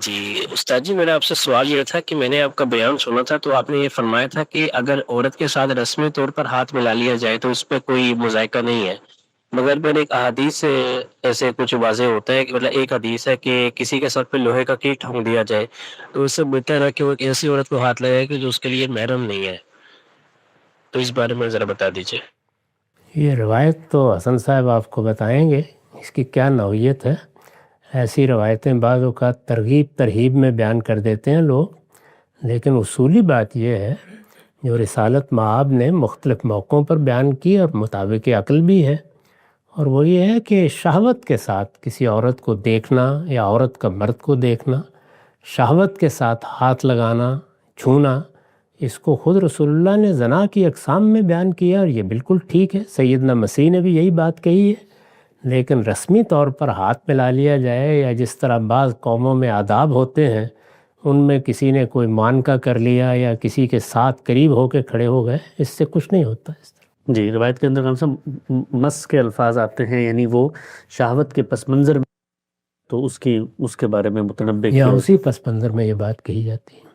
جی استاد جی، میرا آپ سے سوال یہ تھا کہ میں نے آپ کا بیان سنا تھا تو آپ نے یہ فرمایا تھا کہ اگر عورت کے ساتھ رسمی طور پر ہاتھ ملا لیا جائے تو اس پہ کوئی مذائقہ نہیں ہے، مگر پھر ایک احادیث سے ایسے کچھ واضح ہوتا ہے کہ مطلب ایک حدیث ہے کہ کسی کے سر پہ لوہے کا کیل ٹھونک دیا جائے تو اس سے بہتر ہے کہ وہ ایک ایسی عورت کو ہاتھ لگائے کہ جو اس کے لیے محرم نہیں ہے، تو اس بارے میں ذرا بتا دیجیے۔ یہ روایت تو حسن صاحب آپ کو بتائیں گے اس کی کیا نوعیت ہے۔ ایسی روایتیں بعض اوقات ترغیب ترہیب میں بیان کر دیتے ہیں لوگ، لیکن اصولی بات یہ ہے جو رسالت مآب نے مختلف موقعوں پر بیان کی اور مطابق عقل بھی ہے، اور وہ یہ ہے کہ شہوت کے ساتھ کسی عورت کو دیکھنا یا عورت کا مرد کو دیکھنا، شہوت کے ساتھ ہاتھ لگانا، چھونا، اس کو خود رسول اللہ نے زنا کی اقسام میں بیان کیا، اور یہ بالکل ٹھیک ہے، سیدنا مسیح نے بھی یہی بات کہی ہے۔ لیکن رسمی طور پر ہاتھ ملا لیا جائے یا جس طرح بعض قوموں میں آداب ہوتے ہیں ان میں کسی نے کوئی معانقہ کر لیا یا کسی کے ساتھ قریب ہو کے کھڑے ہو گئے، اس سے کچھ نہیں ہوتا اس طرح۔ جی، روایت کے اندر مس کے الفاظ آتے ہیں، یعنی وہ شہوت کے پس منظر میں، تو اس کے بارے میں متنبع یا کیا، اسی پس منظر میں یہ بات کہی جاتی ہے۔